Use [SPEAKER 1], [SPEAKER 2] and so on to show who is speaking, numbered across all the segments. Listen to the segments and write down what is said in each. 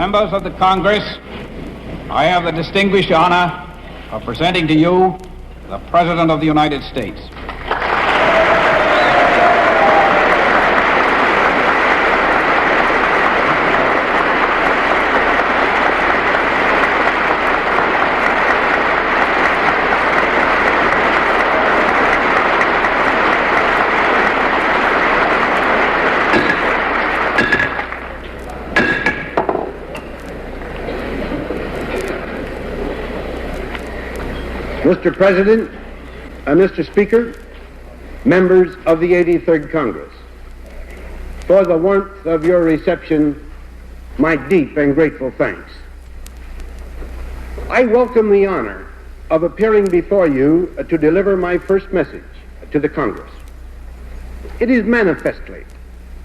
[SPEAKER 1] Members of the Congress, I have the distinguished honor of presenting to you the President of the United States.
[SPEAKER 2] Mr. President, Mr. Speaker, members of the 83rd Congress, for the warmth of your reception, my deep and grateful thanks. I welcome the honor of appearing before you to deliver my first message to the Congress. It is manifestly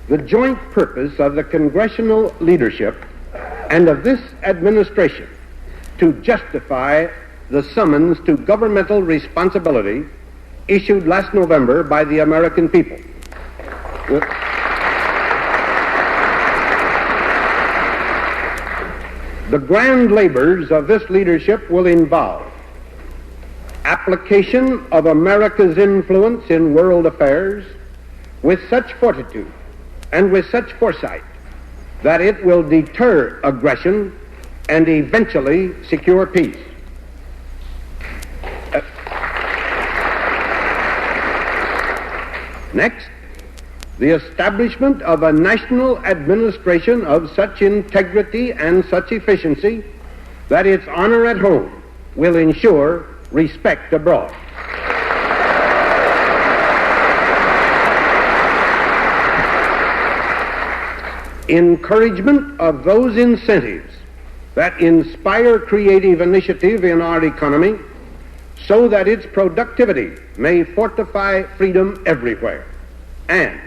[SPEAKER 2] the joint purpose of the congressional leadership and of this administration to justify the summons to governmental responsibility issued last November by the American people. The grand labors of this leadership will involve application of America's influence in world affairs with such fortitude and with such foresight that it will deter aggression and eventually secure peace. Next, the establishment of a national administration of such integrity and such efficiency that its honor at home will ensure respect abroad. Encouragement of those incentives that inspire creative initiative in our economy so that its productivity may fortify freedom everywhere, and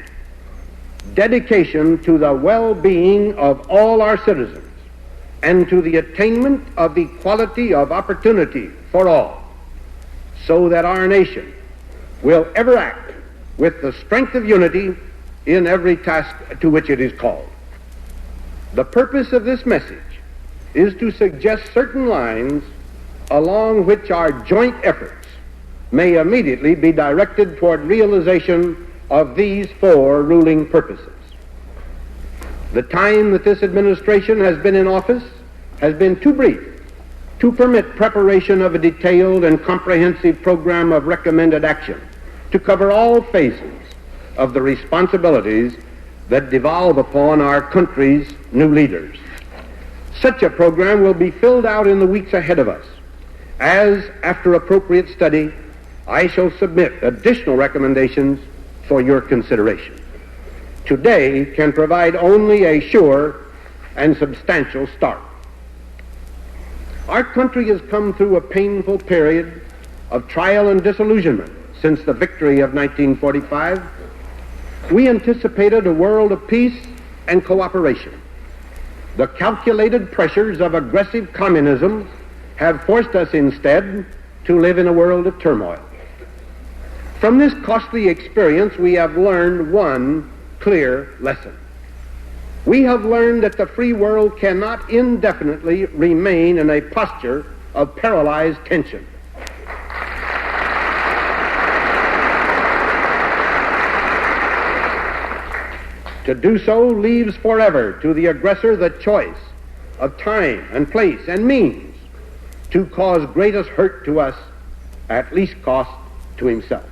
[SPEAKER 2] dedication to the well-being of all our citizens and to the attainment of equality of opportunity for all, so that our nation will ever act with the strength of unity in every task to which it is called. The purpose of this message is to suggest certain lines along which our joint efforts may immediately be directed toward realization of these four ruling purposes. The time that this administration has been in office has been too brief to permit preparation of a detailed and comprehensive program of recommended action to cover all phases of the responsibilities that devolve upon our country's new leaders. Such a program will be filled out in the weeks ahead of us, as, after appropriate study, I shall submit additional recommendations for your consideration. Today can provide only a sure and substantial start. Our country has come through a painful period of trial and disillusionment since the victory of 1945. We anticipated a world of peace and cooperation. The calculated pressures of aggressive communism have forced us instead to live in a world of turmoil. From this costly experience, we have learned one clear lesson. We have learned that the free world cannot indefinitely remain in a posture of paralyzed tension. To do so leaves forever to the aggressor the choice of time and place and means to cause greatest hurt to us at least cost to himself.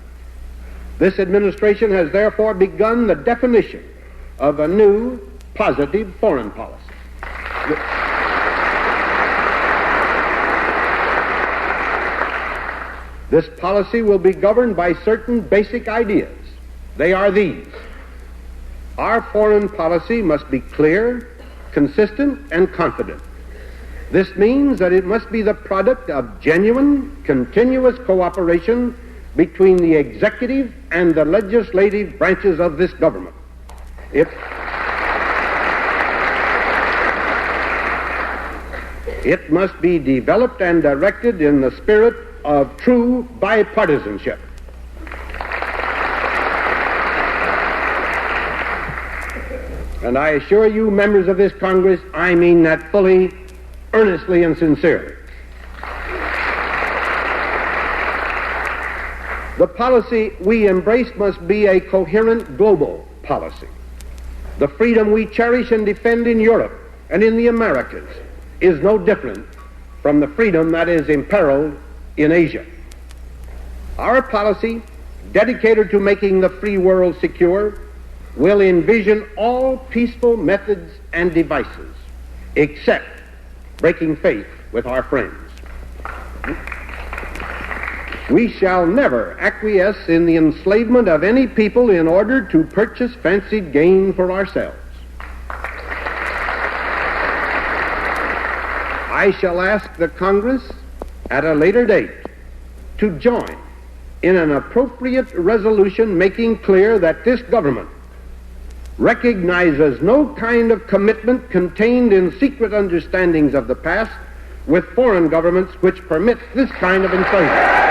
[SPEAKER 2] This administration has therefore begun the definition of a new positive foreign policy. This policy will be governed by certain basic ideas. They are these: our foreign policy must be clear, consistent, and confident. This means that it must be the product of genuine, continuous cooperation between the executive and the legislative branches of this government. It must be developed and directed in the spirit of true bipartisanship. And I assure you, members of this Congress, I mean that fully, earnestly, and sincerely. The policy we embrace must be a coherent global policy. The freedom we cherish and defend in Europe and in the Americas is no different from the freedom that is imperiled in Asia. Our policy, dedicated to making the free world secure, will envision all peaceful methods and devices, except breaking faith with our friends. We shall never acquiesce in the enslavement of any people in order to purchase fancied gain for ourselves. I shall ask the Congress at a later date to join in an appropriate resolution making clear that this government recognizes no kind of commitment contained in secret understandings of the past with foreign governments which permit this kind of enslavement.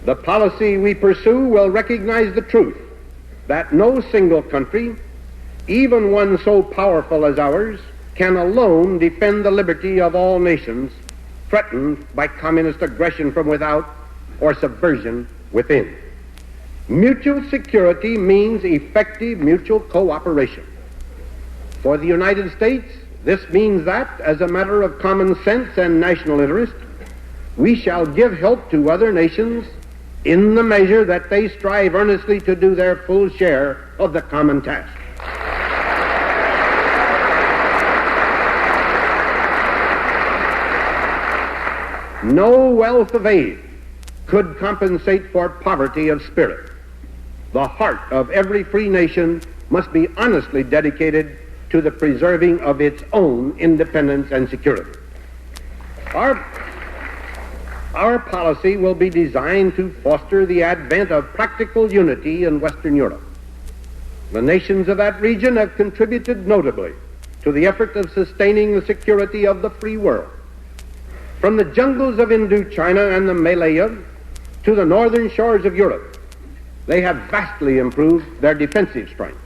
[SPEAKER 2] The policy we pursue will recognize the truth that no single country, even one so powerful as ours, can alone defend the liberty of all nations threatened by communist aggression from without or subversion within. Mutual security means effective mutual cooperation. For the United States, this means that, as a matter of common sense and national interest, we shall give help to other nations in the measure that they strive earnestly to do their full share of the common task. No wealth of aid could compensate for poverty of spirit. The heart of every free nation must be honestly dedicated to the preserving of its own independence and security. Our policy will be designed to foster the advent of practical unity in Western Europe. The nations of that region have contributed notably to the effort of sustaining the security of the free world. From the jungles of Indochina and the Malaya to the northern shores of Europe, they have vastly improved their defensive strength.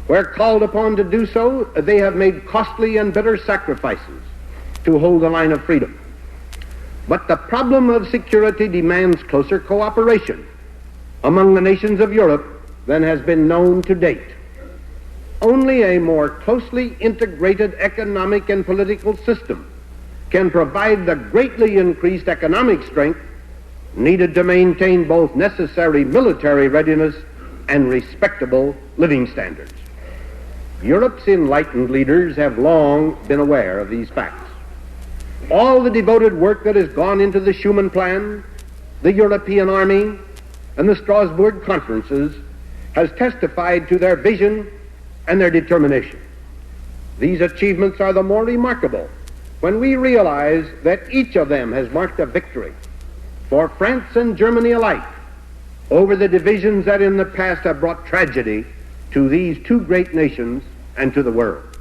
[SPEAKER 2] Where called upon to do so, they have made costly and bitter sacrifices to hold the line of freedom. But the problem of security demands closer cooperation among the nations of Europe than has been known to date. Only a more closely integrated economic and political system can provide the greatly increased economic strength needed to maintain both necessary military readiness and respectable living standards. Europe's enlightened leaders have long been aware of these facts. All the devoted work that has gone into the Schuman Plan, the European Army, and the Strasbourg conferences has testified to their vision and their determination. These achievements are the more remarkable when we realize that each of them has marked a victory for France and Germany alike over the divisions that in the past have brought tragedy to these two great nations and to the world.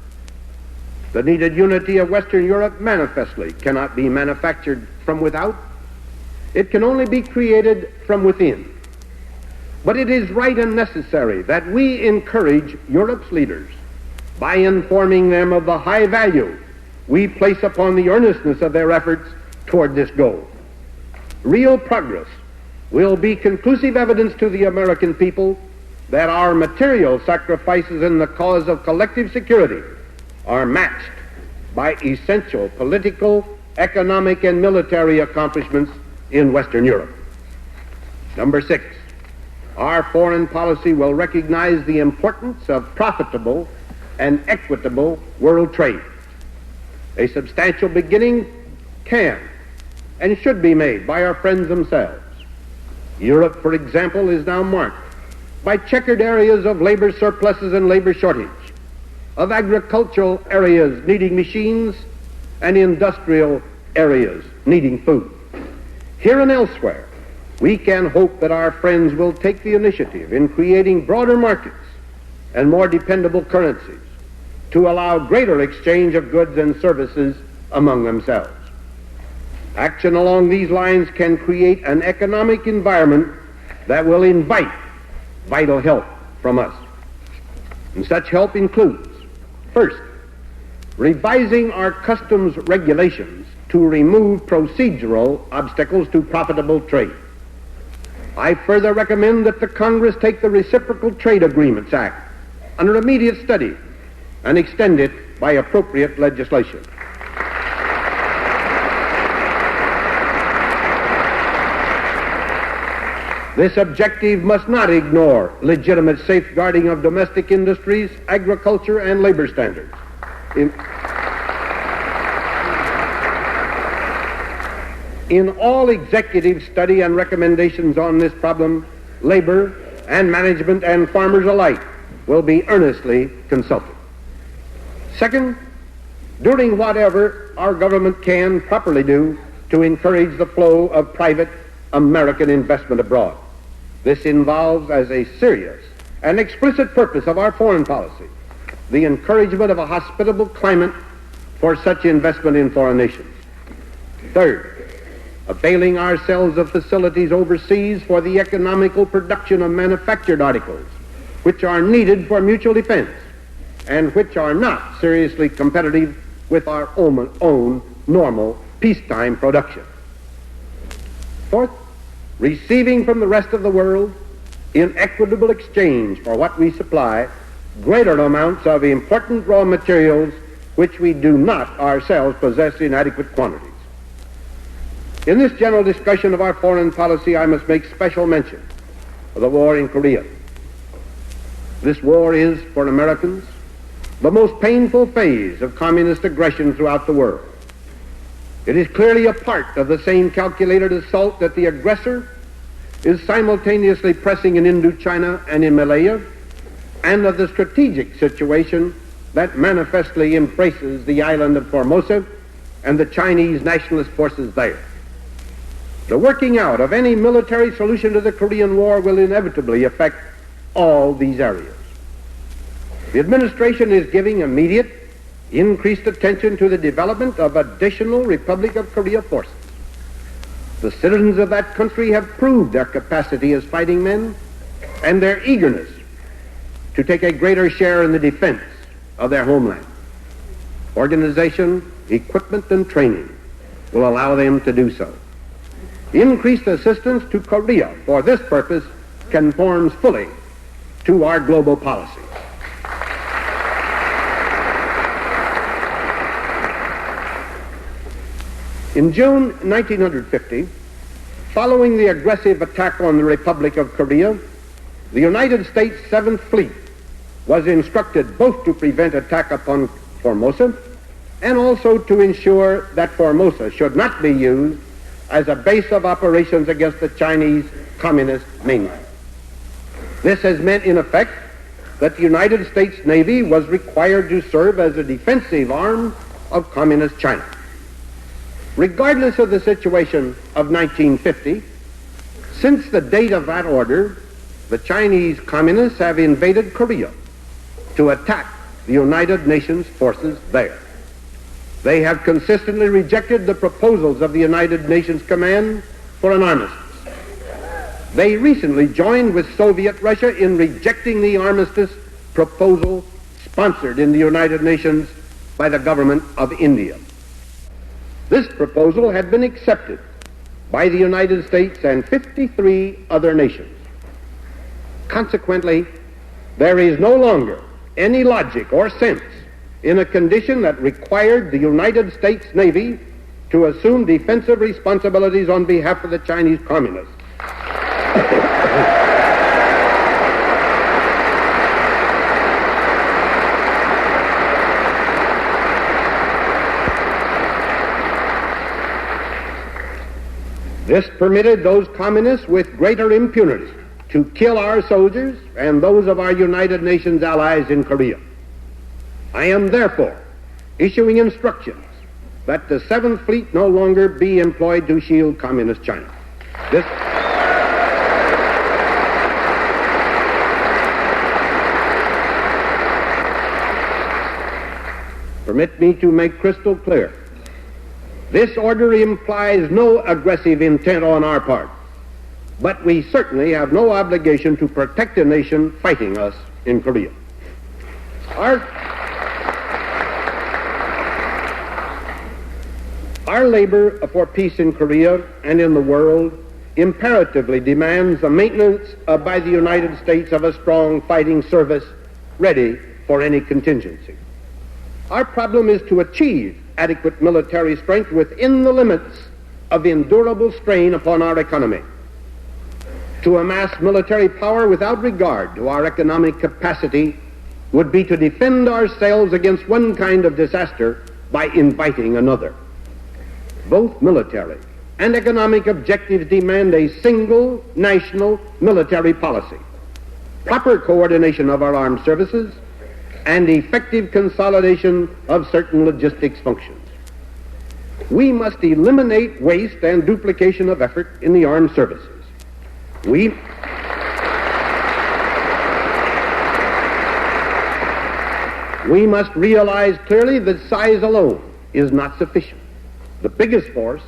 [SPEAKER 2] The needed unity of Western Europe manifestly cannot be manufactured from without. It can only be created from within. But it is right and necessary that we encourage Europe's leaders by informing them of the high value we place upon the earnestness of their efforts toward this goal. Real progress will be conclusive evidence to the American people that our material sacrifices in the cause of collective security are matched by essential political, economic, and military accomplishments in Western Europe. Number 6, our foreign policy will recognize the importance of profitable and equitable world trade. A substantial beginning can and should be made by our friends themselves. Europe, for example, is now marked by checkered areas of labor surpluses and labor shortage, of agricultural areas needing machines and industrial areas needing food. Here and elsewhere, we can hope that our friends will take the initiative in creating broader markets and more dependable currencies to allow greater exchange of goods and services among themselves. Action along these lines can create an economic environment that will invite vital help from us. And such help includes, first, revising our customs regulations to remove procedural obstacles to profitable trade. I further recommend that the Congress take the Reciprocal Trade Agreements Act under immediate study and extend it by appropriate legislation. This objective must not ignore legitimate safeguarding of domestic industries, agriculture, and labor standards. In all executive study and recommendations on this problem, labor and management and farmers alike will be earnestly consulted. Second, doing whatever our government can properly do to encourage the flow of private American investment abroad. This involves as a serious and explicit purpose of our foreign policy the encouragement of a hospitable climate for such investment in foreign nations. Third, availing ourselves of facilities overseas for the economical production of manufactured articles which are needed for mutual defense and which are not seriously competitive with our own normal peacetime production. Fourth, receiving from the rest of the world in equitable exchange for what we supply greater amounts of important raw materials which we do not ourselves possess in adequate quantities. In this general discussion of our foreign policy, I must make special mention of the war in Korea. This war is, for Americans, the most painful phase of communist aggression throughout the world. It is clearly a part of the same calculated assault that the aggressor is simultaneously pressing in Indochina and in Malaya, and of the strategic situation that manifestly embraces the island of Formosa and the Chinese nationalist forces there. The working out of any military solution to the Korean War will inevitably affect all these areas. The administration is giving immediate, increased attention to the development of additional Republic of Korea forces. The citizens of that country have proved their capacity as fighting men and their eagerness to take a greater share in the defense of their homeland. Organization, equipment, and training will allow them to do so. Increased assistance to Korea for this purpose conforms fully to our global policy. In June 1950, following the aggressive attack on the Republic of Korea, the United States 7th Fleet was instructed both to prevent attack upon Formosa and also to ensure that Formosa should not be used as a base of operations against the Chinese Communist mainland. This has meant, in effect, that the United States Navy was required to serve as a defensive arm of Communist China. Regardless of the situation of 1950, since the date of that order, the Chinese Communists have invaded Korea to attack the United Nations forces there. They have consistently rejected the proposals of the United Nations Command for an armistice. They recently joined with Soviet Russia in rejecting the armistice proposal sponsored in the United Nations by the government of India. This proposal had been accepted by the United States and 53 other nations. Consequently, there is no longer any logic or sense in a condition that required the United States Navy to assume defensive responsibilities on behalf of the Chinese Communists. This permitted those communists with greater impunity to kill our soldiers and those of our United Nations allies in Korea. I am therefore issuing instructions that the 7th Fleet no longer be employed to shield Communist China. permit me to make crystal clear. This order implies no aggressive intent on our part, but we certainly have no obligation to protect a nation fighting us in Korea. Our labor for peace in Korea and in the world imperatively demands the maintenance by the United States of a strong fighting service ready for any contingency. Our problem is to achieve adequate military strength within the limits of endurable strain upon our economy. To amass military power without regard to our economic capacity would be to defend ourselves against one kind of disaster by inviting another. Both military and economic objectives demand a single national military policy, proper coordination of our armed services, and effective consolidation of certain logistics functions. We must eliminate waste and duplication of effort in the armed services. We must realize clearly that size alone is not sufficient. The biggest force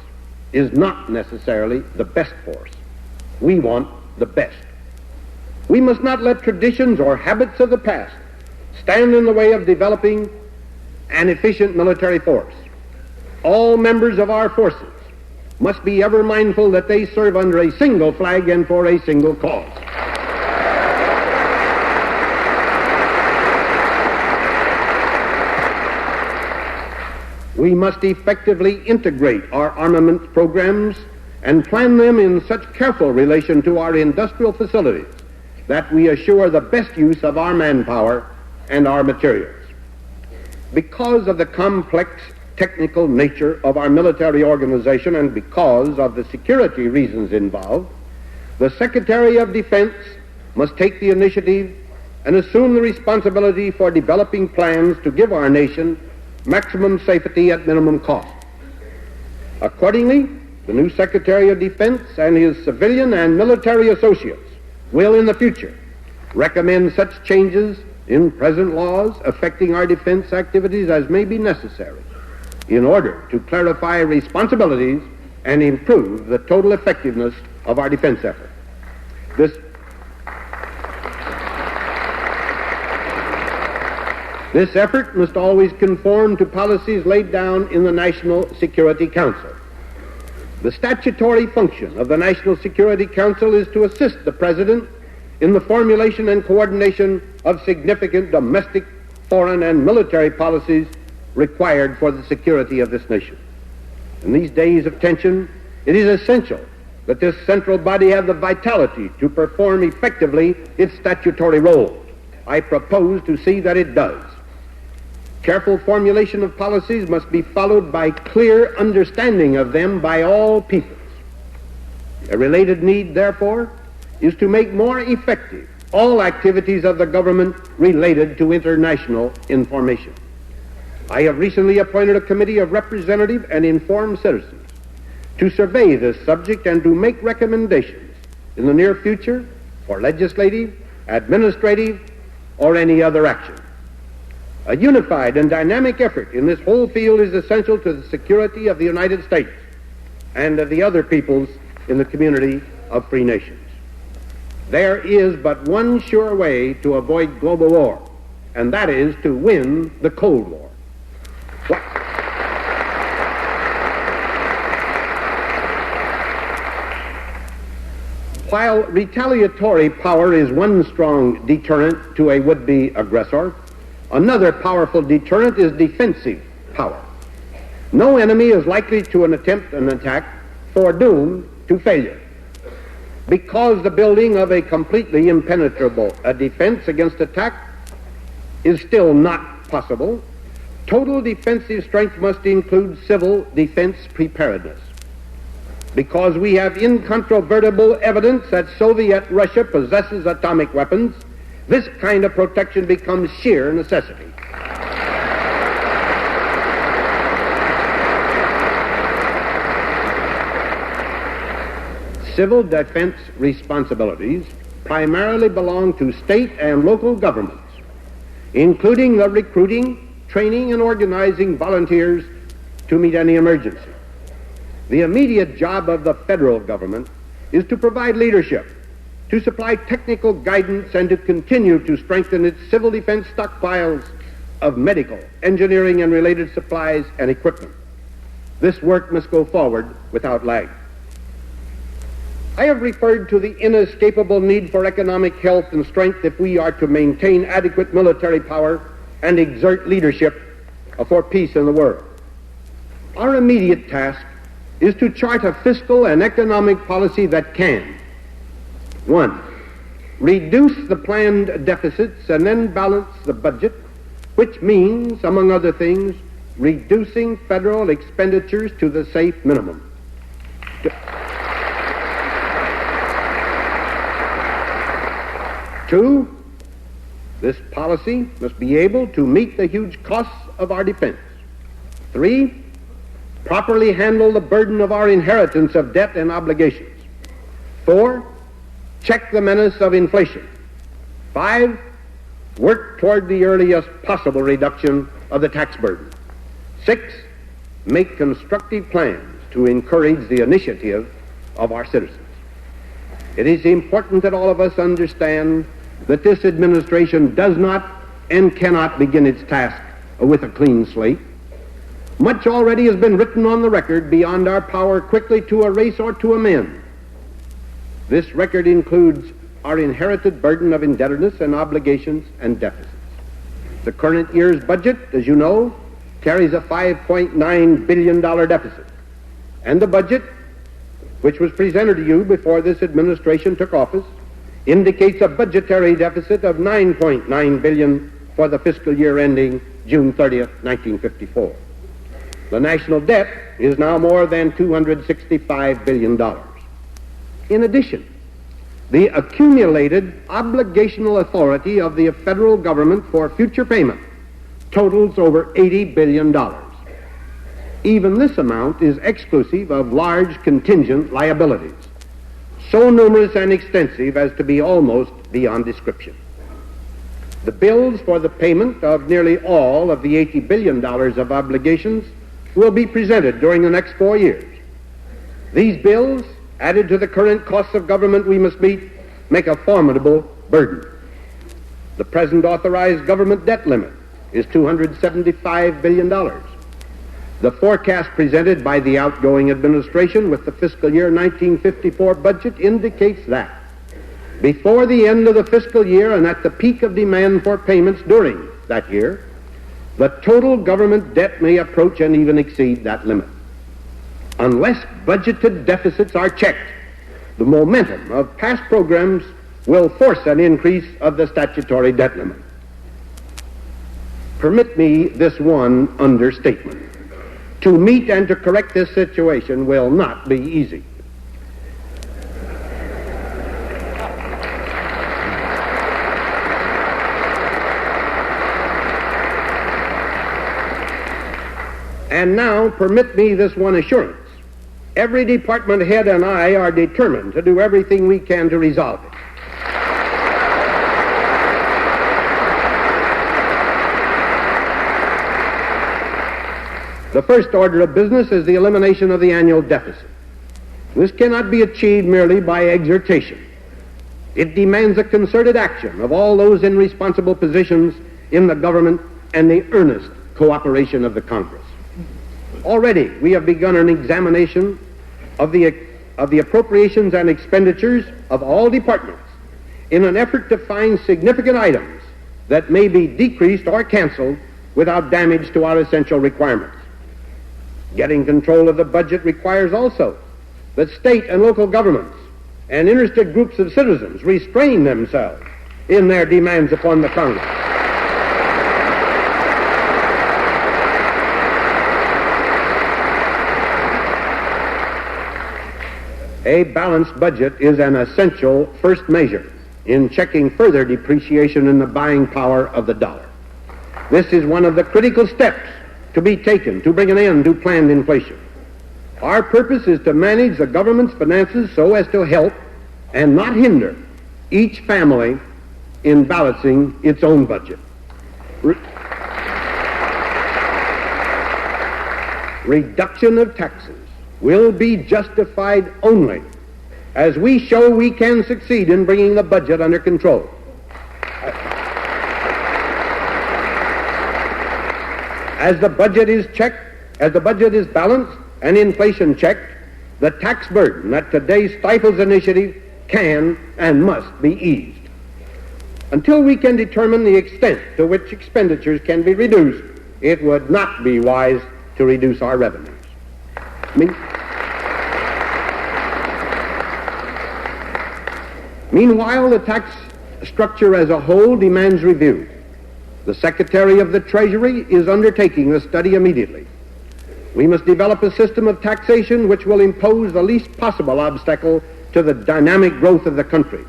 [SPEAKER 2] is not necessarily the best force. We want the best. We must not let traditions or habits of the past stand in the way of developing an efficient military force. All members of our forces must be ever mindful that they serve under a single flag and for a single cause. We must effectively integrate our armament programs and plan them in such careful relation to our industrial facilities that we assure the best use of our manpower and our materials. Because of the complex technical nature of our military organization and because of the security reasons involved, the Secretary of Defense must take the initiative and assume the responsibility for developing plans to give our nation maximum safety at minimum cost. Accordingly, the new Secretary of Defense and his civilian and military associates will in the future recommend such changes in present laws affecting our defense activities as may be necessary in order to clarify responsibilities and improve the total effectiveness of our defense effort. This effort must always conform to policies laid down in the National Security Council. The statutory function of the National Security Council is to assist the President in the formulation and coordination of significant domestic, foreign, and military policies required for the security of this nation. In these days of tension, it is essential that this central body have the vitality to perform effectively its statutory role. I propose to see that it does. Careful formulation of policies must be followed by clear understanding of them by all peoples. A related need, therefore, is to make more effective all activities of the government related to international information. I have recently appointed a committee of representative and informed citizens to survey this subject and to make recommendations in the near future for legislative, administrative, or any other action. A unified and dynamic effort in this whole field is essential to the security of the United States and of the other peoples in the community of free nations. There is but one sure way to avoid global war, and that is to win the Cold War. While retaliatory power is one strong deterrent to a would-be aggressor, another powerful deterrent is defensive power. No enemy is likely to attempt an attack foredoomed to failure. Because the building of a completely impenetrable defense against attack is still not possible, total defensive strength must include civil defense preparedness. Because we have incontrovertible evidence that Soviet Russia possesses atomic weapons, this kind of protection becomes sheer necessity. Civil defense responsibilities primarily belong to state and local governments, including the recruiting, training and organizing volunteers to meet any emergency. The immediate job of the federal government is to provide leadership, to supply technical guidance, and to continue to strengthen its civil defense stockpiles of medical, engineering, and related supplies and equipment. This work must go forward without lag. I have referred to the inescapable need for economic health and strength if we are to maintain adequate military power and exert leadership for peace in the world. Our immediate task is to chart a fiscal and economic policy that can: 1. Reduce the planned deficits and then balance the budget, which means, among other things, reducing federal expenditures to the safe minimum. 2. This policy must be able to meet the huge costs of our defense. 3. Properly handle the burden of our inheritance of debt and obligations. 4. Check the menace of inflation. 5. Work toward the earliest possible reduction of the tax burden. 6. Make constructive plans to encourage the initiative of our citizens. It is important that all of us understand that this administration does not and cannot begin its task with a clean slate. Much already has been written on the record beyond our power quickly to erase or to amend. This record includes our inherited burden of indebtedness and obligations and deficits. The current year's budget, as you know, carries a $5.9 billion deficit. And the budget, which was presented to you before this administration took office, indicates a budgetary deficit of $9.9 billion for the fiscal year ending June 30th, 1954. The national debt is now more than $265 billion. In addition, the accumulated obligational authority of the federal government for future payment totals over $80 billion. Even this amount is exclusive of large contingent liabilities, so numerous and extensive as to be almost beyond description. The bills for the payment of nearly all of the $80 billion of obligations will be presented during the next 4 years. These bills, added to the current costs of government we must meet, make a formidable burden. The present authorized government debt limit is $275 billion. The forecast presented by the outgoing administration with the fiscal year 1954 budget indicates that before the end of the fiscal year and at the peak of demand for payments during that year, the total government debt may approach and even exceed that limit. Unless budgeted deficits are checked, the momentum of past programs will force an increase of the statutory debt limit. Permit me this one understatement. To meet and to correct this situation will not be easy. And now, permit me this one assurance. Every department head and I are determined to do everything we can to resolve it. The first order of business is the elimination of the annual deficit. This cannot be achieved merely by exhortation. It demands a concerted action of all those in responsible positions in the government and the earnest cooperation of the Congress. Already, we have begun an examination of the appropriations and expenditures of all departments in an effort to find significant items that may be decreased or canceled without damage to our essential requirements. Getting control of the budget requires also that state and local governments and interested groups of citizens restrain themselves in their demands upon the Congress. A balanced budget is an essential first measure in checking further depreciation in the buying power of the dollar. This is one of the critical steps to be taken to bring an end to planned inflation. Our purpose is to manage the government's finances so as to help and not hinder each family in balancing its own budget. reduction of taxes will be justified only as we show we can succeed in bringing the budget under control. As the budget is checked, as the budget is balanced and inflation checked, the tax burden that today stifles initiative can and must be eased. Until we can determine the extent to which expenditures can be reduced, it would not be wise to reduce our revenues. Meanwhile, the tax structure as a whole demands review. The Secretary of the Treasury is undertaking the study immediately. We must develop a system of taxation which will impose the least possible obstacle to the dynamic growth of the country.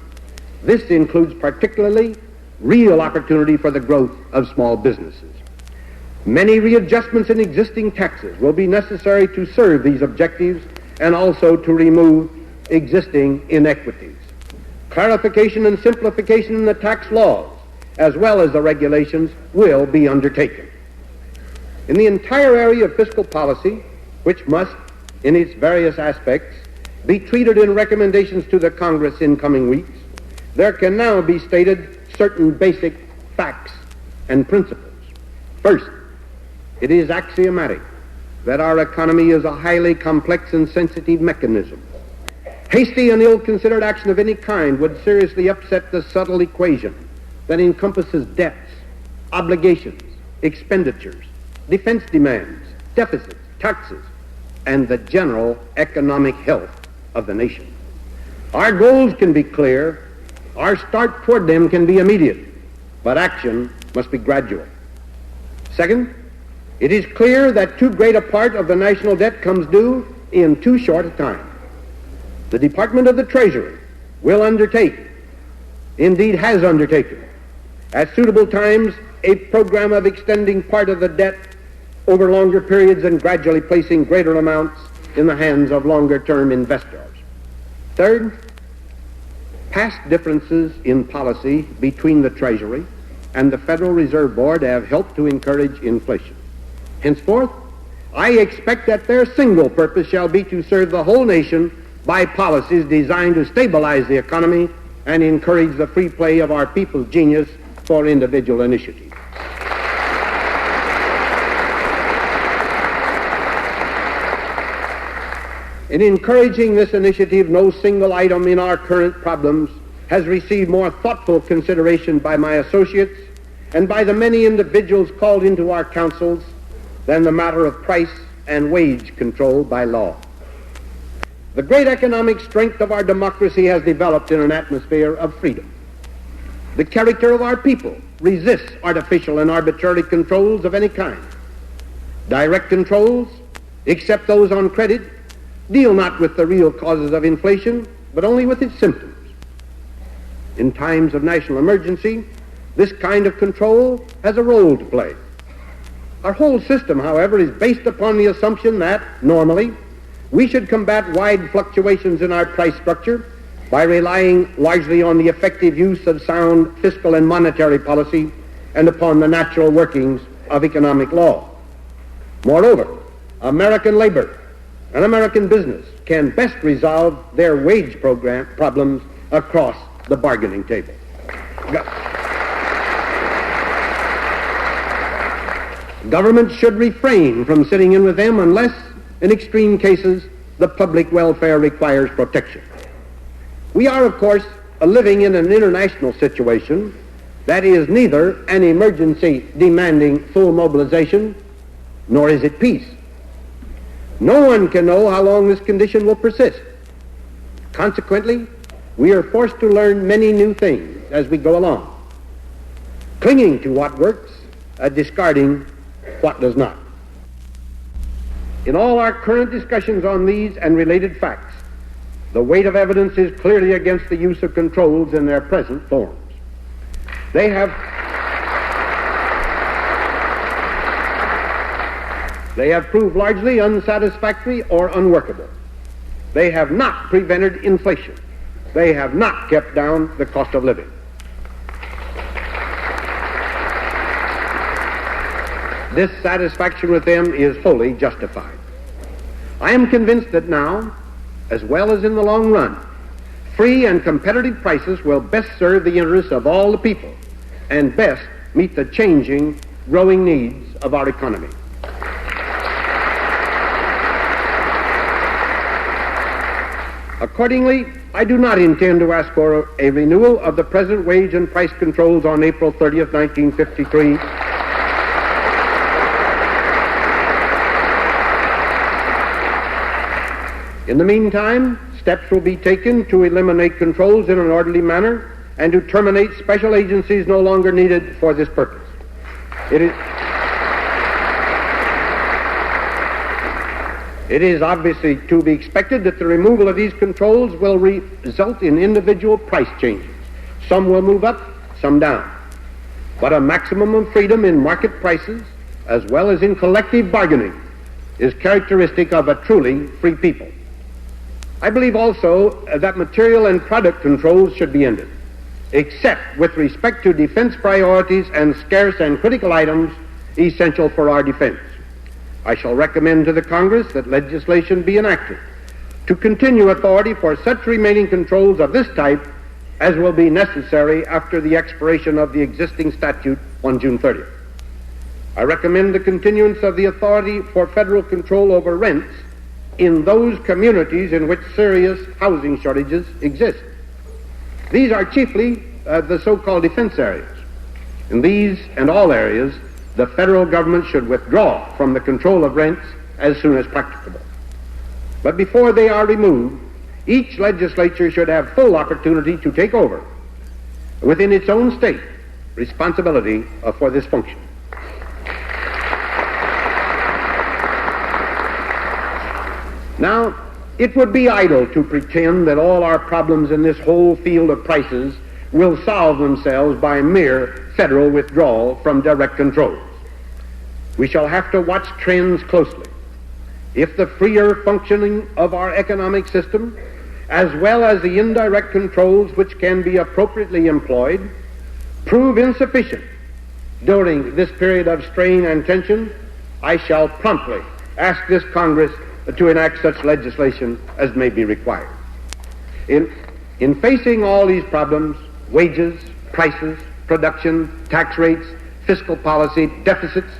[SPEAKER 2] This includes particularly real opportunity for the growth of small businesses. Many readjustments in existing taxes will be necessary to serve these objectives and also to remove existing inequities. Clarification and simplification in the tax laws, as well as the regulations, will be undertaken. In the entire area of fiscal policy, which must, in its various aspects, be treated in recommendations to the Congress in coming weeks, there can now be stated certain basic facts and principles. First, it is axiomatic that our economy is a highly complex and sensitive mechanism. Hasty and ill-considered action of any kind would seriously upset the subtle equation that encompasses debts, obligations, expenditures, defense demands, deficits, taxes, and the general economic health of the nation. Our goals can be clear, our start toward them can be immediate, but action must be gradual. Second, it is clear that too great a part of the national debt comes due in too short a time. The Department of the Treasury will undertake, indeed has undertaken, at suitable times, a program of extending part of the debt over longer periods and gradually placing greater amounts in the hands of longer-term investors. Third, past differences in policy between the Treasury and the Federal Reserve Board have helped to encourage inflation. Henceforth, I expect that their single purpose shall be to serve the whole nation by policies designed to stabilize the economy and encourage the free play of our people's genius for individual initiative. In encouraging this initiative, no single item in our current problems has received more thoughtful consideration by my associates and by the many individuals called into our councils than the matter of price and wage control by law. The great economic strength of our democracy has developed in an atmosphere of freedom. The character of our people resists artificial and arbitrary controls of any kind. Direct controls, except those on credit, deal not with the real causes of inflation, but only with its symptoms. In times of national emergency, this kind of control has a role to play. Our whole system, however, is based upon the assumption that, normally, we should combat wide fluctuations in our price structure by relying largely on the effective use of sound fiscal and monetary policy and upon the natural workings of economic law. Moreover, American labor and American business can best resolve their wage problems across the bargaining table. Government should refrain from sitting in with them unless, in extreme cases, the public welfare requires protection. We are, of course, living in an international situation that is neither an emergency demanding full mobilization, nor is it peace. No one can know how long this condition will persist. Consequently, we are forced to learn many new things as we go along, clinging to what works, discarding what does not. In all our current discussions on these and related facts, the weight of evidence is clearly against the use of controls in their present forms. They have proved largely unsatisfactory or unworkable. They have not prevented inflation. They have not kept down the cost of living. Dissatisfaction with them is wholly justified. I am convinced that now, as well as in the long run, free and competitive prices will best serve the interests of all the people and best meet the changing, growing needs of our economy. Accordingly, I do not intend to ask for a renewal of the present wage and price controls on April 30th, 1953. In the meantime, steps will be taken to eliminate controls in an orderly manner and to terminate special agencies no longer needed for this purpose. It is obviously to be expected that the removal of these controls will result in individual price changes. Some will move up, some down. But a maximum of freedom in market prices, as well as in collective bargaining, is characteristic of a truly free people. I believe also that material and product controls should be ended, except with respect to defense priorities and scarce and critical items essential for our defense. I shall recommend to the Congress that legislation be enacted to continue authority for such remaining controls of this type as will be necessary after the expiration of the existing statute on June 30th. I recommend the continuance of the authority for federal control over rents in those communities in which serious housing shortages exist. These are chiefly the so-called defense areas. In these and all areas, the federal government should withdraw from the control of rents as soon as practicable. But before they are removed, each legislature should have full opportunity to take over, within its own state, responsibility for this function. Now, it would be idle to pretend that all our problems in this whole field of prices will solve themselves by mere federal withdrawal from direct controls. We shall have to watch trends closely. If the freer functioning of our economic system, as well as the indirect controls which can be appropriately employed, prove insufficient during this period of strain and tension, I shall promptly ask this Congress to enact such legislation as may be required. In facing all these problems, wages, prices, production, tax rates, fiscal policy, deficits,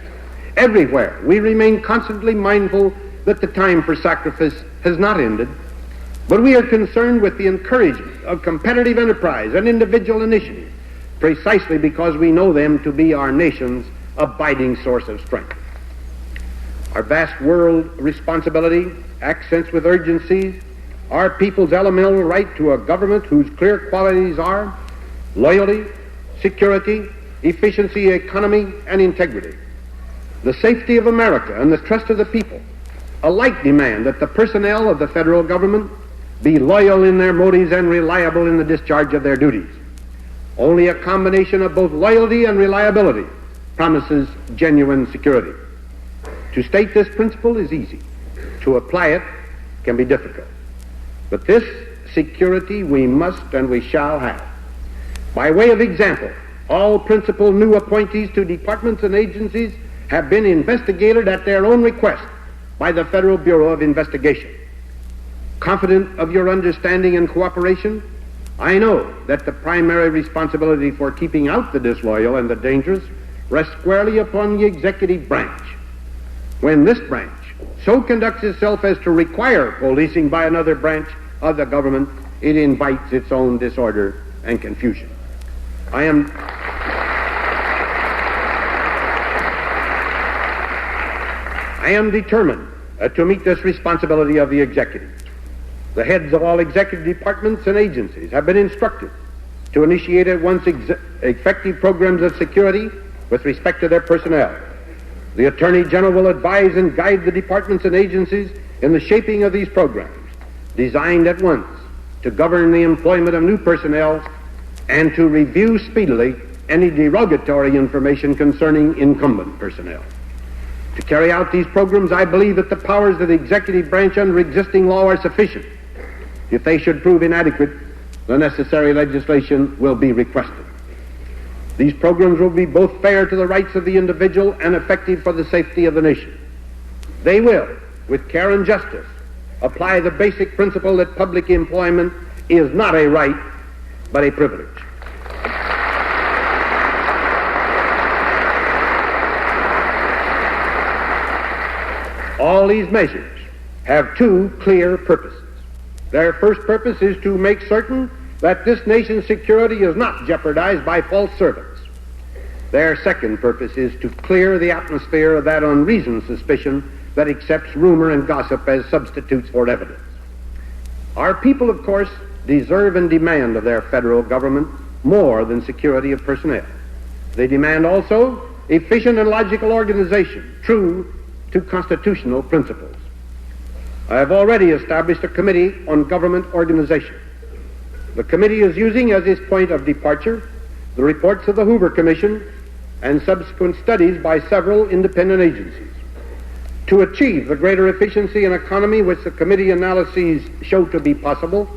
[SPEAKER 2] everywhere we remain constantly mindful that the time for sacrifice has not ended, but we are concerned with the encouragement of competitive enterprise and individual initiative, precisely because we know them to be our nation's abiding source of strength. Our vast world responsibility accents with urgency our people's elemental right to a government whose clear qualities are loyalty, security, efficiency, economy, and integrity. The safety of America and the trust of the people alike demand that the personnel of the federal government be loyal in their motives and reliable in the discharge of their duties. Only a combination of both loyalty and reliability promises genuine security. To state this principle is easy. To apply it can be difficult. But this security we must and we shall have. By way of example, all principal new appointees to departments and agencies have been investigated at their own request by the Federal Bureau of Investigation. Confident of your understanding and cooperation, I know that the primary responsibility for keeping out the disloyal and the dangerous rests squarely upon the executive branch. When this branch so conducts itself as to require policing by another branch of the government, it invites its own disorder and confusion. I am determined to meet this responsibility of the executive. The heads of all executive departments and agencies have been instructed to initiate at once effective programs of security with respect to their personnel. The Attorney General will advise and guide the departments and agencies in the shaping of these programs, designed at once to govern the employment of new personnel and to review speedily any derogatory information concerning incumbent personnel. To carry out these programs, I believe that the powers of the executive branch under existing law are sufficient. If they should prove inadequate, the necessary legislation will be requested. These programs will be both fair to the rights of the individual and effective for the safety of the nation. They will, with care and justice, apply the basic principle that public employment is not a right, but a privilege. All these measures have two clear purposes. Their first purpose is to make certain that this nation's security is not jeopardized by false servants. Their second purpose is to clear the atmosphere of that unreasoned suspicion that accepts rumor and gossip as substitutes for evidence. Our people, of course, deserve and demand of their federal government more than security of personnel. They demand also efficient and logical organization, true to constitutional principles. I have already established a committee on government organization. The committee is using as its point of departure the reports of the Hoover Commission and subsequent studies by several independent agencies. To achieve the greater efficiency and economy which the committee analyses show to be possible,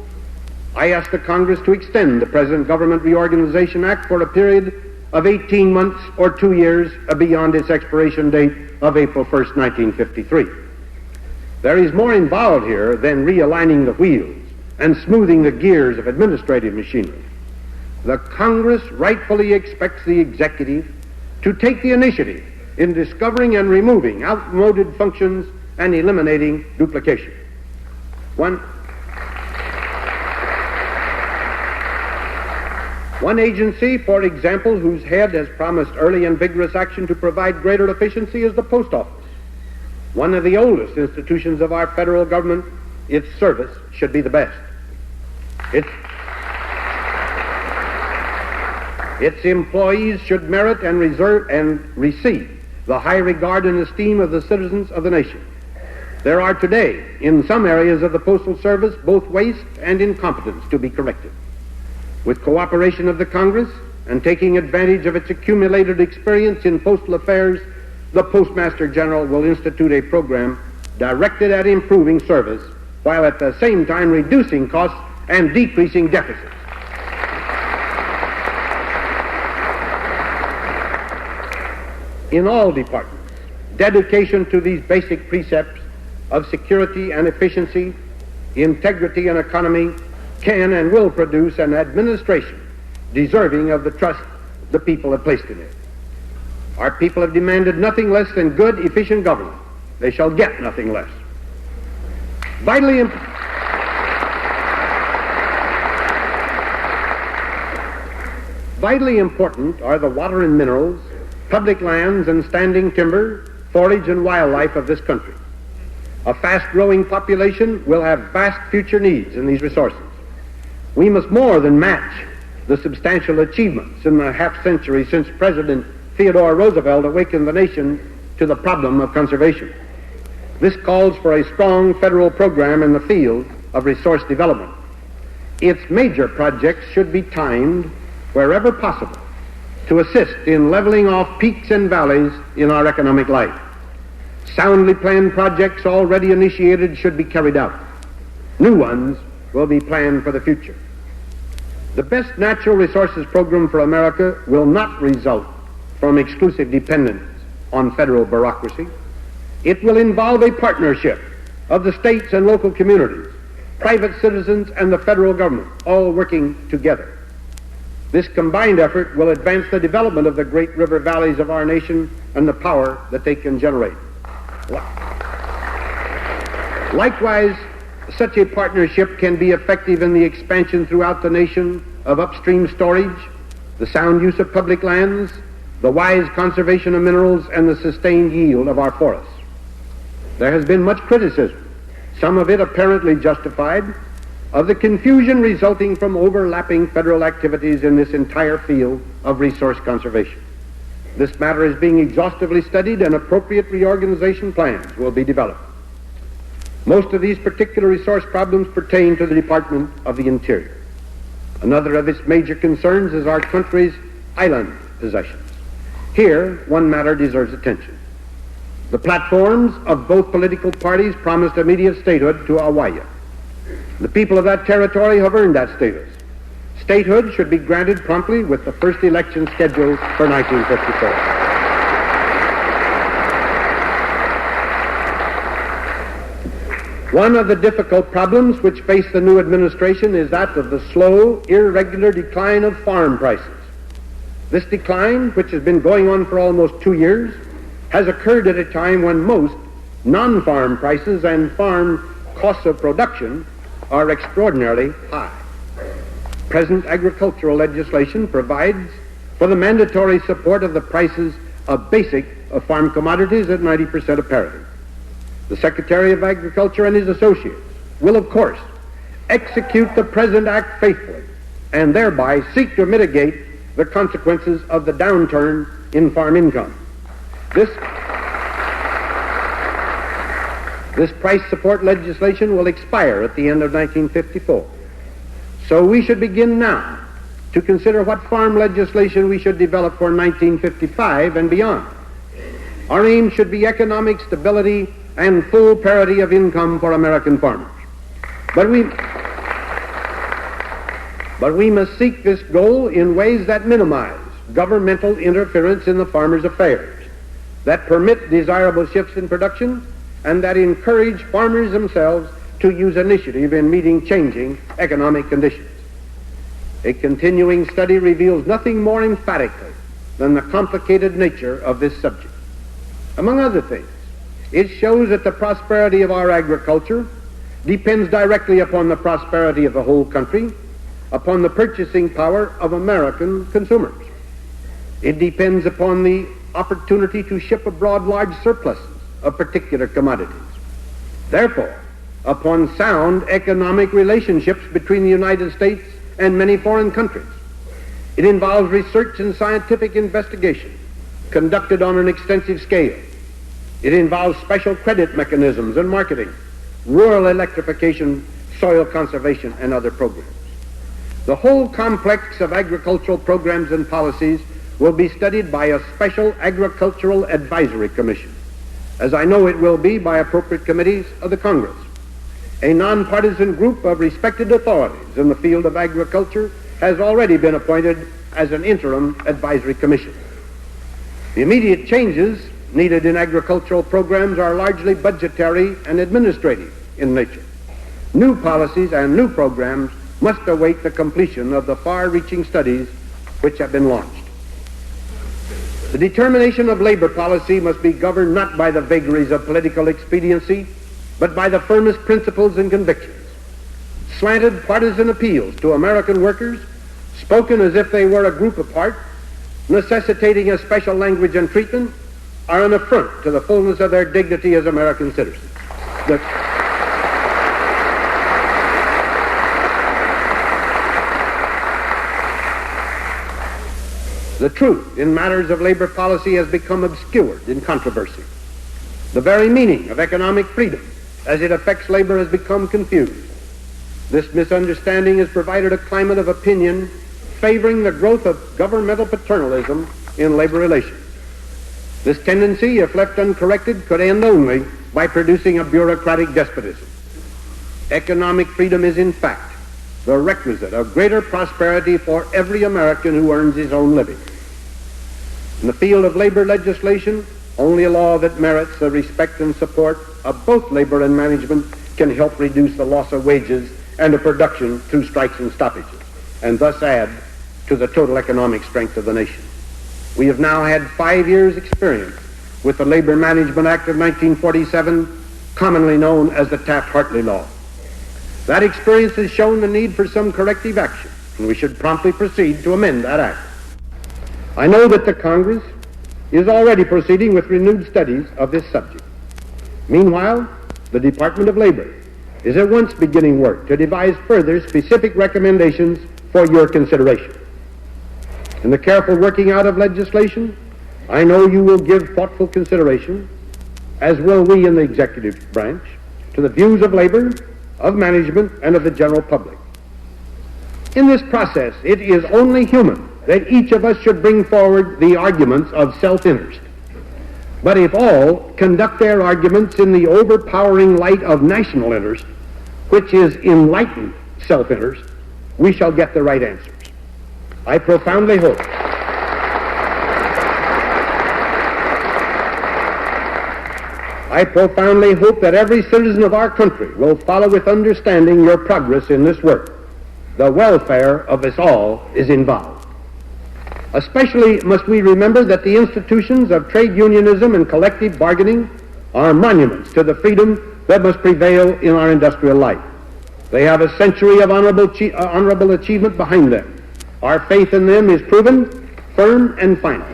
[SPEAKER 2] I ask the Congress to extend the present Government Reorganization Act for a period of 18 months or 2 years beyond its expiration date of April 1st, 1953. There is more involved here than realigning the wheels and smoothing the gears of administrative machinery. The Congress rightfully expects the executive to take the initiative in discovering and removing outmoded functions and eliminating duplication. One agency, for example, whose head has promised early and vigorous action to provide greater efficiency is the Post Office. One of the oldest institutions of our federal government, its service should be the best. Its employees should merit and receive the high regard and esteem of the citizens of the nation. There are today, in some areas of the Postal Service, both waste and incompetence to be corrected. With cooperation of the Congress and taking advantage of its accumulated experience in postal affairs, the Postmaster General will institute a program directed at improving service while at the same time reducing costs and decreasing deficits. In all departments, dedication to these basic precepts of security and efficiency, integrity and economy can and will produce an administration deserving of the trust the people have placed in it. Our people have demanded nothing less than good, efficient government. They shall get nothing less. Vitally important are the water and minerals, public lands and standing timber, forage and wildlife of this country. A fast-growing population will have vast future needs in these resources. We must more than match the substantial achievements in the half-century since President Theodore Roosevelt awakened the nation to the problem of conservation. This calls for a strong federal program in the field of resource development. Its major projects should be timed wherever possible to assist in leveling off peaks and valleys in our economic life. Soundly planned projects already initiated should be carried out. New ones will be planned for the future. The best natural resources program for America will not result from exclusive dependence on federal bureaucracy. It will involve a partnership of the states and local communities, private citizens, and the federal government, all working together. This combined effort will advance the development of the great river valleys of our nation and the power that they can generate. Likewise, such a partnership can be effective in the expansion throughout the nation of upstream storage, the sound use of public lands, the wise conservation of minerals, and the sustained yield of our forests. There has been much criticism, some of it apparently justified, of the confusion resulting from overlapping federal activities in this entire field of resource conservation. This matter is being exhaustively studied and appropriate reorganization plans will be developed. Most of these particular resource problems pertain to the Department of the Interior. Another of its major concerns is our country's island possessions. Here, one matter deserves attention. The platforms of both political parties promised immediate statehood to Hawaii. The people of that territory have earned that status. Statehood should be granted promptly with the first election scheduled for 1954. One of the difficult problems which face the new administration is that of the slow, irregular decline of farm prices. This decline, which has been going on for almost 2 years, has occurred at a time when most non-farm prices and farm costs of production are extraordinarily high. Present agricultural legislation provides for the mandatory support of the prices of basic farm commodities at 90% of parity. The Secretary of Agriculture and his associates will, of course, execute the present act faithfully and thereby seek to mitigate the consequences of the downturn in farm income. This price support legislation will expire at the end of 1954. So we should begin now to consider what farm legislation we should develop for 1955 and beyond. Our aim should be economic stability and full parity of income for American farmers. But we must seek this goal in ways that minimize governmental interference in the farmers' affairs, that permit desirable shifts in production, and that encourage farmers themselves to use initiative in meeting changing economic conditions. A continuing study reveals nothing more emphatically than the complicated nature of this subject. Among other things, it shows that the prosperity of our agriculture depends directly upon the prosperity of the whole country, upon the purchasing power of American consumers. It depends upon the opportunity to ship abroad large surpluses of particular commodities. Therefore, upon sound economic relationships between the United States and many foreign countries. It involves research and scientific investigation conducted on an extensive scale. It involves special credit mechanisms and marketing, rural electrification, soil conservation, and other programs. The whole complex of agricultural programs and policies will be studied by a special agricultural advisory commission, as I know it will be by appropriate committees of the Congress. A nonpartisan group of respected authorities in the field of agriculture has already been appointed as an interim advisory commission. The immediate changes needed in agricultural programs are largely budgetary and administrative in nature. New policies and new programs must await the completion of the far-reaching studies which have been launched. The determination of labor policy must be governed not by the vagaries of political expediency, but by the firmest principles and convictions. Slanted partisan appeals to American workers, spoken as if they were a group apart, necessitating a special language and treatment, are an affront to the fullness of their dignity as American citizens. The truth in matters of labor policy has become obscured in controversy. The very meaning of economic freedom as it affects labor has become confused. This misunderstanding has provided a climate of opinion favoring the growth of governmental paternalism in labor relations. This tendency, if left uncorrected, could end only by producing a bureaucratic despotism. Economic freedom is, in fact, the requisite of greater prosperity for every American who earns his own living. In the field of labor legislation, only a law that merits the respect and support of both labor and management can help reduce the loss of wages and of production through strikes and stoppages, and thus add to the total economic strength of the nation. We have now had 5 years' experience with the Labor Management Act of 1947, commonly known as the Taft-Hartley Law. That experience has shown the need for some corrective action, and we should promptly proceed to amend that act. I know that the Congress is already proceeding with renewed studies of this subject. Meanwhile, the Department of Labor is at once beginning work to devise further specific recommendations for your consideration. In the careful working out of legislation, I know you will give thoughtful consideration, as will we in the executive branch, to the views of labor, of management, and of the general public. In this process, it is only human that each of us should bring forward the arguments of self-interest. But if all conduct their arguments in the overpowering light of national interest, which is enlightened self-interest, we shall get the right answers. I profoundly hope I profoundly hope that every citizen of our country will follow with understanding your progress in this work. The welfare of us all is involved. Especially must we remember that the institutions of trade unionism and collective bargaining are monuments to the freedom that must prevail in our industrial life. They have a century of honorable achievement behind them. Our faith in them is proven, firm, and final.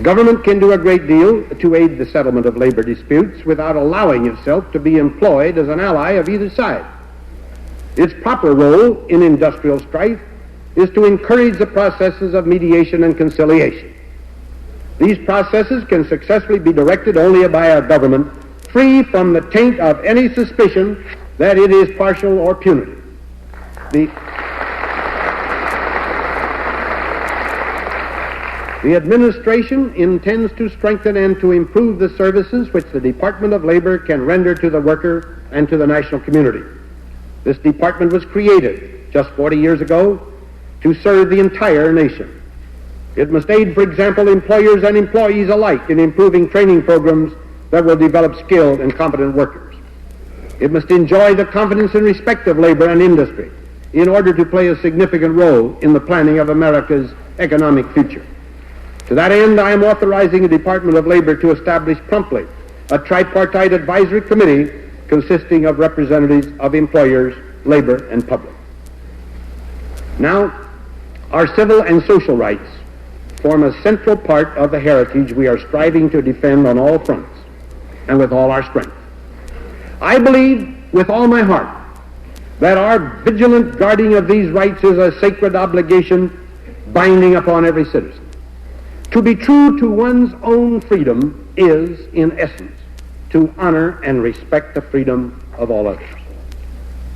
[SPEAKER 2] Government can do a great deal to aid the settlement of labor disputes without allowing itself to be employed as an ally of either side. Its proper role in industrial strife is to encourage the processes of mediation and conciliation. These processes can successfully be directed only by a government free from the taint of any suspicion that it is partial or punitive. The administration intends to strengthen and to improve the services which the Department of Labor can render to the worker and to the national community. This department was created just 40 years ago to serve the entire nation. It must aid, for example, employers and employees alike in improving training programs that will develop skilled and competent workers. It must enjoy the confidence and respect of labor and industry in order to play a significant role in the planning of America's economic future. To that end, I am authorizing the Department of Labor to establish promptly a tripartite advisory committee consisting of representatives of employers, labor, and public. Now, our civil and social rights form a central part of the heritage we are striving to defend on all fronts and with all our strength. I believe with all my heart that our vigilant guarding of these rights is a sacred obligation binding upon every citizen. To be true to one's own freedom is, in essence, to honor and respect the freedom of all others.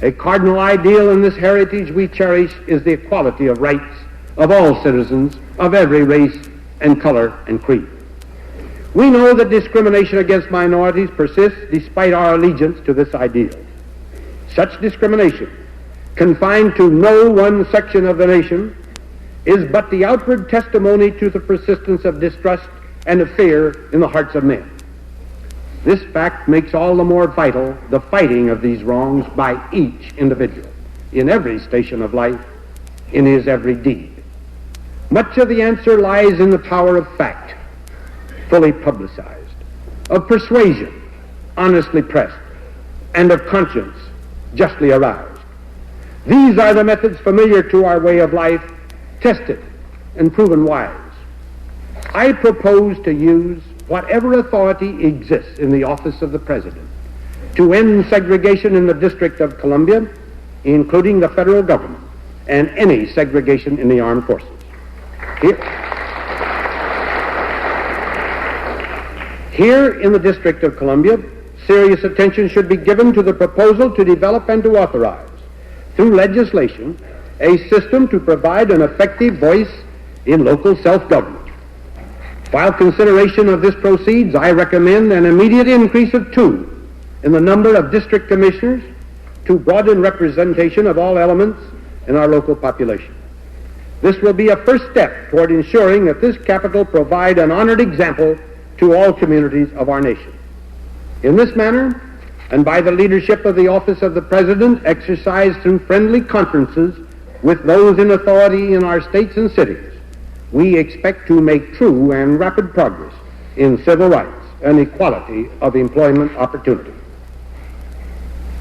[SPEAKER 2] A cardinal ideal in this heritage we cherish is the equality of rights of all citizens of every race and color and creed. We know that discrimination against minorities persists despite our allegiance to this ideal. Such discrimination, confined to no one section of the nation, is but the outward testimony to the persistence of distrust and of fear in the hearts of men. This fact makes all the more vital the fighting of these wrongs by each individual, in every station of life, in his every deed. Much of the answer lies in the power of fact, fully publicized, of persuasion, honestly pressed, and of conscience, justly aroused. These are the methods familiar to our way of life, tested and proven wise. I propose to use whatever authority exists in the office of the President to end segregation in the District of Columbia, including the federal government, and any segregation in the armed forces. Here in the District of Columbia, serious attention should be given to the proposal to develop and to authorize, through legislation, a system to provide an effective voice in local self-government. While consideration of this proceeds, I recommend an immediate increase of 2 in the number of district commissioners to broaden representation of all elements in our local population. This will be a first step toward ensuring that this capital provide an honored example to all communities of our nation. In this manner, and by the leadership of the office of the President exercised through friendly conferences with those in authority in our states and cities, we expect to make true and rapid progress in civil rights and equality of employment opportunity.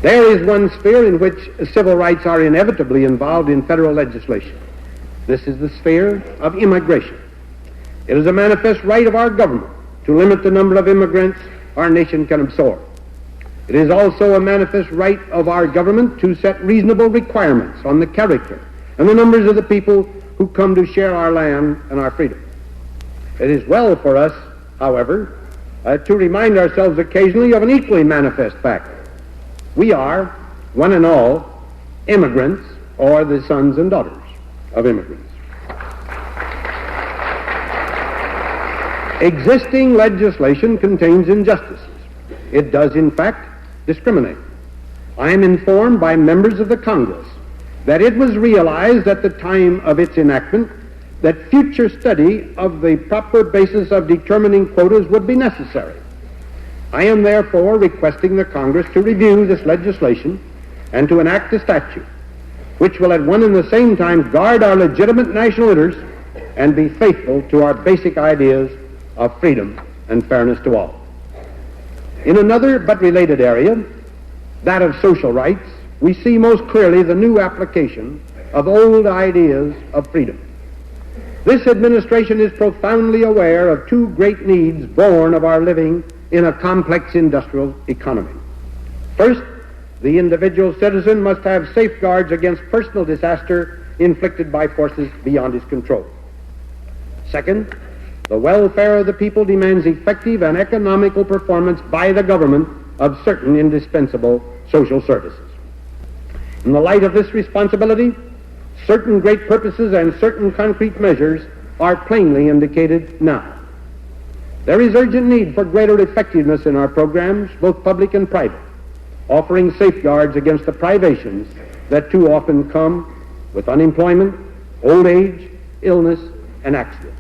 [SPEAKER 2] There is one sphere in which civil rights are inevitably involved in federal legislation. This is the sphere of immigration. It is a manifest right of our government to limit the number of immigrants our nation can absorb. It is also a manifest right of our government to set reasonable requirements on the character and the numbers of the people who come to share our land and our freedom. It is well for us, however, to remind ourselves occasionally of an equally manifest fact. We are, one and all, immigrants or the sons and daughters of immigrants. Existing legislation contains injustices. It does, in fact, discriminate. I am informed by members of the Congress that it was realized at the time of its enactment that future study of the proper basis of determining quotas would be necessary. I am therefore requesting the Congress to review this legislation and to enact a statute which will at one and the same time guard our legitimate national interests and be faithful to our basic ideas of freedom and fairness to all. In another but related area, that of social rights, we see most clearly the new application of old ideas of freedom. This administration is profoundly aware of two great needs born of our living in a complex industrial economy. First, the individual citizen must have safeguards against personal disaster inflicted by forces beyond his control. Second, the welfare of the people demands effective and economical performance by the government of certain indispensable social services. In the light of this responsibility, certain great purposes and certain concrete measures are plainly indicated now. There is urgent need for greater effectiveness in our programs, both public and private, offering safeguards against the privations that too often come with unemployment, old age, illness, and accident.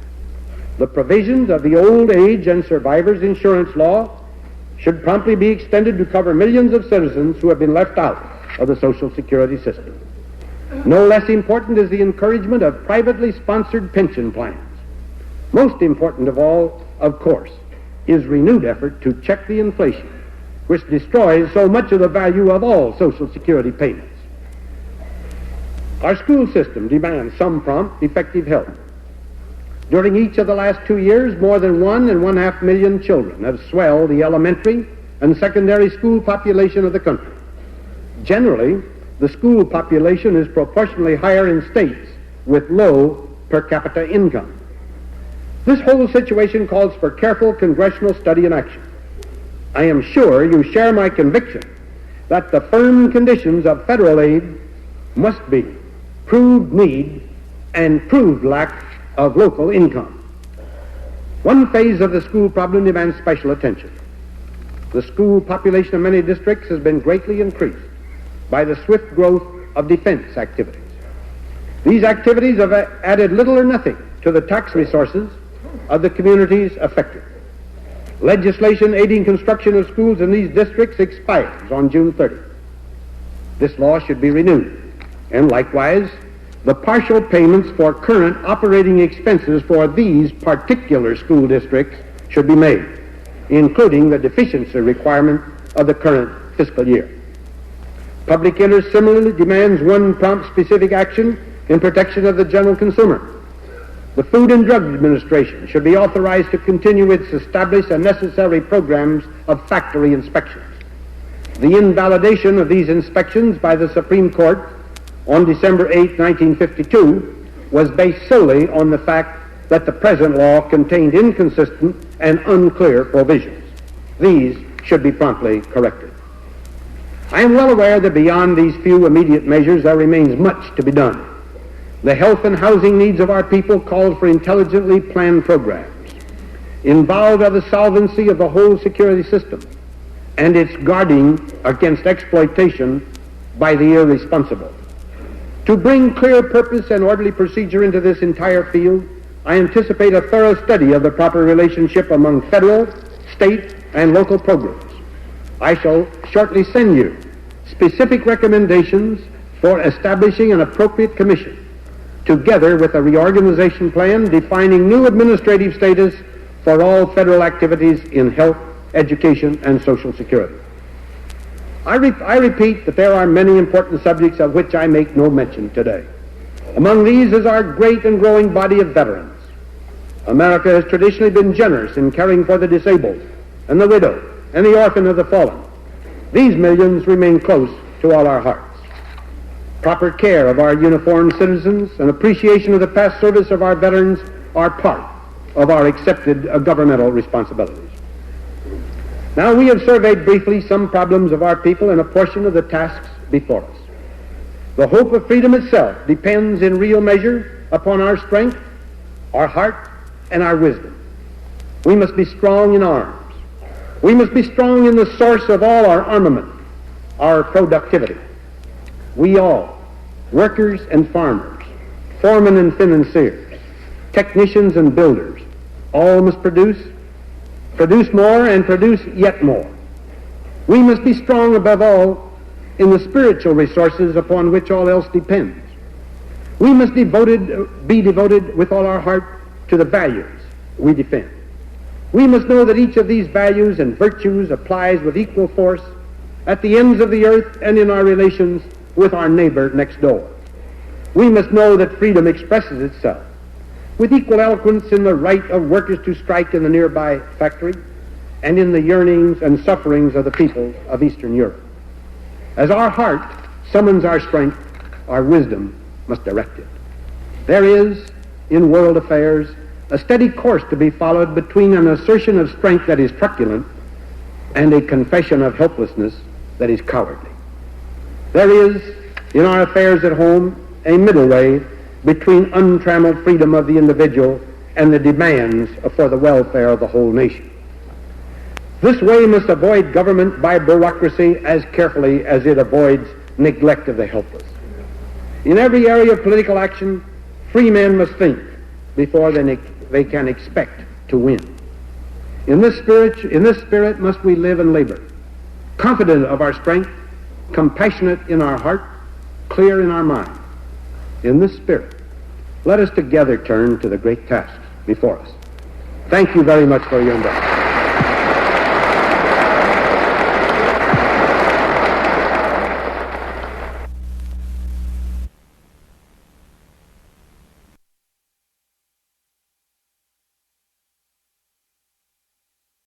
[SPEAKER 2] The provisions of the Old Age and Survivors Insurance Law should promptly be extended to cover millions of citizens who have been left out of the Social Security system. No less important is the encouragement of privately sponsored pension plans. Most important of all, of course, is renewed effort to check the inflation, which destroys so much of the value of all Social Security payments. Our school system demands some prompt, effective help. During each of the last 2 years, more than 1.5 million children have swelled the elementary and secondary school population of the country. Generally, the school population is proportionally higher in states with low per capita income. This whole situation calls for careful congressional study and action. I am sure you share my conviction that the firm conditions of federal aid must be proved need and proved lack of local income. One phase of the school problem demands special attention. The school population of many districts has been greatly increased by the swift growth of defense activities. These activities have added little or nothing to the tax resources of the communities affected. Legislation aiding construction of schools in these districts expires on June 30th. This law should be renewed, and likewise, the partial payments for current operating expenses for these particular school districts should be made, including the deficiency requirement of the current fiscal year. Public interest similarly demands one prompt specific action in protection of the general consumer. The Food and Drug Administration should be authorized to continue its established and necessary programs of factory inspections. The invalidation of these inspections by the Supreme Court on December 8, 1952, was based solely on the fact that the present law contained inconsistent and unclear provisions. These should be promptly corrected. I am well aware that beyond these few immediate measures there remains much to be done. The health and housing needs of our people call for intelligently planned programs. Involved are the solvency of the whole security system and its guarding against exploitation by the irresponsible. To bring clear purpose and orderly procedure into this entire field, I anticipate a thorough study of the proper relationship among federal, state, and local programs. I shall shortly send you specific recommendations for establishing an appropriate commission, together with a reorganization plan defining new administrative status for all federal activities in health, education, and Social Security. I repeat that there are many important subjects of which I make no mention today. Among these is our great and growing body of veterans. America has traditionally been generous in caring for the disabled and the widow and the orphan of the fallen. These millions remain close to all our hearts. Proper care of our uniformed citizens and appreciation of the past service of our veterans are part of our accepted governmental responsibilities. Now, we have surveyed briefly some problems of our people and a portion of the tasks before us. The hope of freedom itself depends in real measure upon our strength, our heart, and our wisdom. We must be strong in arms. We must be strong in the source of all our armament, our productivity. We all, workers and farmers, foremen and financiers, technicians and builders, all must produce produce more, and produce yet more. We must be strong above all in the spiritual resources upon which all else depends. We must be devoted with all our heart to the values we defend. We must know that each of these values and virtues applies with equal force at the ends of the earth and in our relations with our neighbor next door. We must know that freedom expresses itself with equal eloquence in the right of workers to strike in the nearby factory and in the yearnings and sufferings of the people of Eastern Europe. As our heart summons our strength, our wisdom must direct it. There is, in world affairs, a steady course to be followed between an assertion of strength that is truculent and a confession of helplessness that is cowardly. There is, in our affairs at home, a middle way between untrammeled freedom of the individual and the demands for the welfare of the whole nation. This way must avoid government by bureaucracy as carefully as it avoids neglect of the helpless. In every area of political action, free men must think before they can expect to win. In this spirit must we live and labor, confident of our strength, compassionate in our heart, clear in our mind. In this spirit, let us together turn to the great tasks before us. Thank you very much for your indulgence.